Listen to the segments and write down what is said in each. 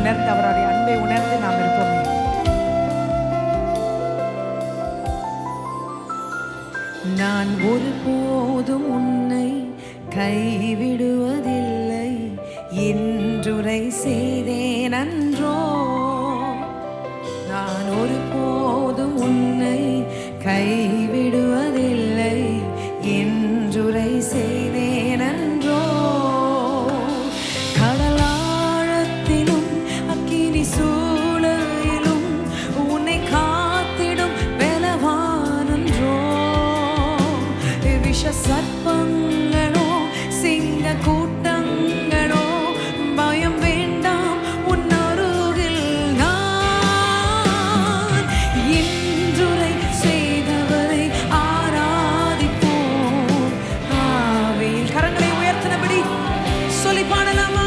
உணர்ந்து அவருடைய அன்பை உணர்ந்து நாம் இருப்போமே. நான் ஒருபோதும் உன்னை கைவிடுவதில்லை என்றுரை செய்தேன் அன்றோ. நான் ஒருபோதும் உன்னை கைவிடுவதில்லை என்றுரை செய்தேன் அன்றோ. கடலாழத்திலும் அக்கினி சூளையிலும் உன்னை காத்திடும் பலவானன்றோ. விஷ சர்ப்பங்களோ சிங்க கூட்டங்களோ பயம் வேண்டாம், உன் அருகில் நான். என்றுரை செய்தவரை ஆராதிப்போம் ஆவியில். கரங்களை உயர்த்தினபடி சொல்லி பாடலாமா?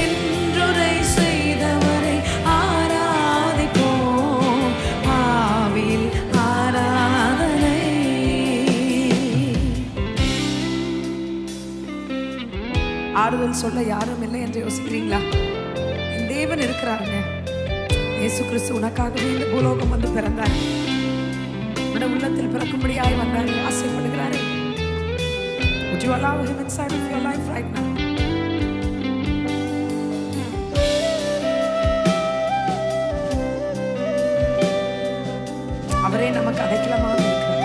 என்றுரை செய்தவரை ஆராதிப்போம் ஆவியில் ஆராதனை. ஆறுதல் சொல்ல யாரும் இல்லை என்று யோசிக்கிறீங்களா? என் தேவன் இருக்கிறாருங்க. இயேசு கிறிஸ்து உனக்காகவே இந்த பூலோகம் வந்து பிறந்தார். உன்னுடைய உள்ளத்தில் பிறக்கும்படியாய் வந்தார். ஆசைப்படுகிறாரே. Would you allow him inside of your life right now? அவரே நமக்கு அடைக்கலமாக இருக்கிறார்.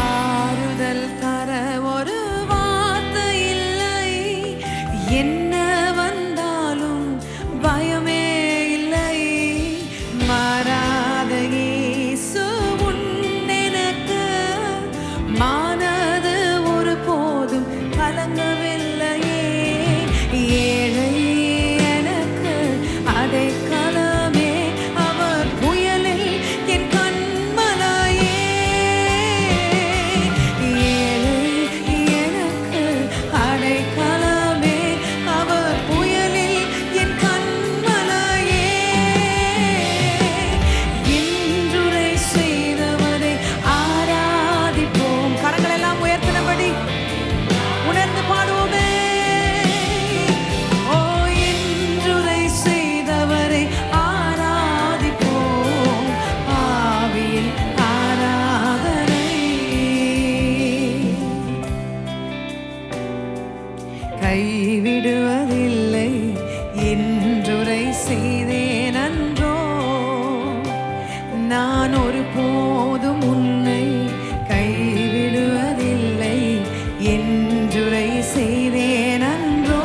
ஆறுதல் தர ஒரு வார்த்தை இல்லை, என்ன வந்தாலும் பயமே இல்லை. மாறாத இயேசு உன் எனக்கு மானது ஒருபோதும் கலங்கவில்லையே. ஏழை எனக்கு அடைக்கலமே, அவர் புயலில் என் கண்மலையே. ஏழை எனக்கு அடைக்கலமே, அவர் புயலில் என் கண்மலையே. என்றுரை செய்தவரை ஆராதிப்போம். கரங்களெல்லாம் உயர்த்தினபடி உணர்ந்து பாடுவோமே. ஓ, என்றுரை செய்தவரை ஆராதிப்போம் ஆவியில் ஆராதனை. கைவிடுவதில்லை என்றுரை செய்தேன் அன்றோ. நான் ஒருபோதும் உன்னை கைவிடுவதில்லை என்றுரை செய்தேன் அன்றோ.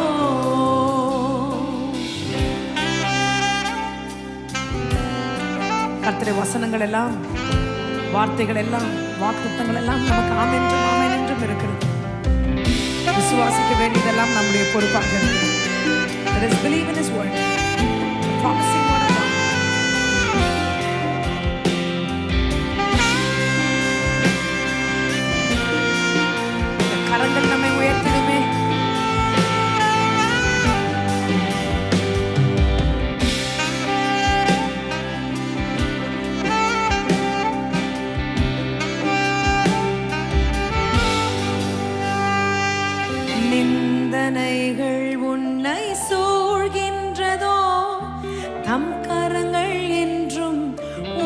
கர்த்தருடைய வசனங்கள் எல்லாம், வார்த்தைகள் எல்லாம், வாக்குத்தத்தங்கள் எல்லாம் நமக்கு ஆமென் என்றும் ஆமென் என்றும் இருக்கிறது. விசுவாசிக்க வேண்டியதெல்லாம் நம்முடைய பொறுப்பாக இருக்கிறது. Let us believe in his word. Promising word of God. இந்த கரங்கள் நம்மை உயர்த்திடுமே. நிந்தனைகள் உன்னை சூழ்கின்றதோ, தம் கரங்கள் என்றும்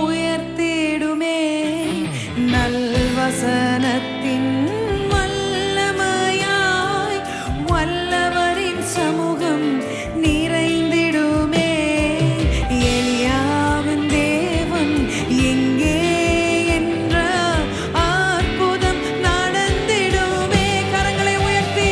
உயர்த்திடுமே. நல்வசனத்தின் வல்லமையாய் வல்லவரின் சமூகம் நிறைந்திடுமே. எலியாவின் தேவன் எங்கே என்ற அற்புதம் நடந்திடுமே. கரங்களை உயர்த்தி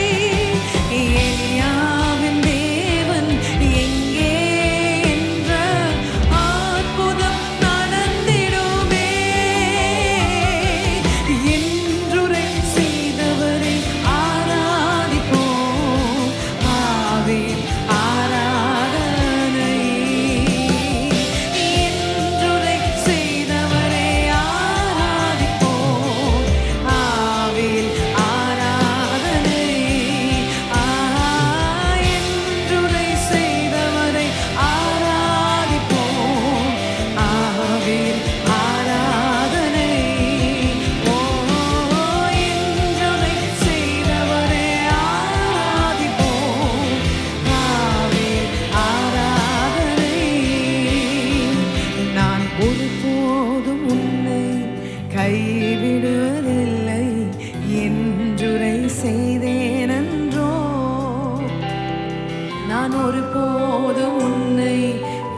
ஒருபோதும் உன்னை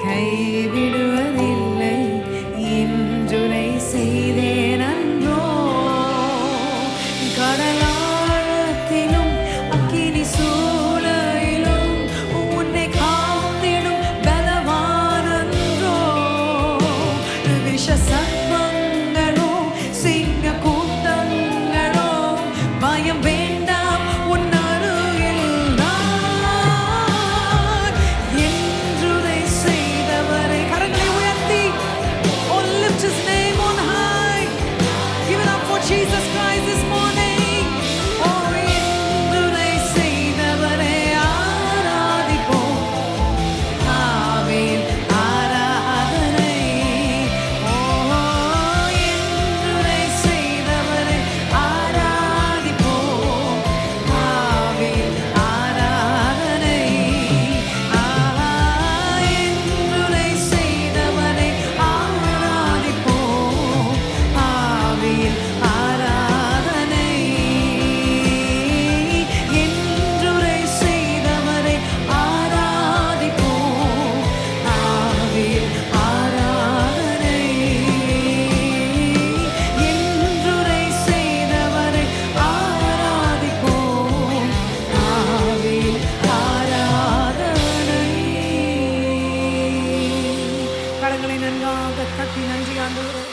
கைவிடுவதில்லை. இன்றுரை செய்தேன் அன்றோ. கடலாழத்திலும் அக்கினி சூளையிலும் உன்னை காத்திடும் பலவானன்றோ. விஷ சர்ப்பங்களோ சிங்க கூட்டங்களோ பயம் வேண்டாம் உன் அருகில் நான். என்றுரை செய்தவரை கரங்களை உயர்த்தி oh lift his name on high. Give it up for Jesus Christ this morning. Oh என்றுரை செய்தவரை ஆராதிப்போம். ஆமென் ஆராதனை. என்றுரை செய்தவரை ஆராதிப்போம். ஆமென் ஆராதனை. என்றுரை செய்தவரை ஆராதிப்போம். ஆமென் ஆராதனை. என்றுரை செய்தவரை ஆராதிப்போம். ஆமென் ஆராதனை. என்றுரை செய்தவரை ஆராதிப்போம். ஆமென் ஆராதனை. கரங்களை நன்றாக தட்டி நன்றி ஆண்டவரே.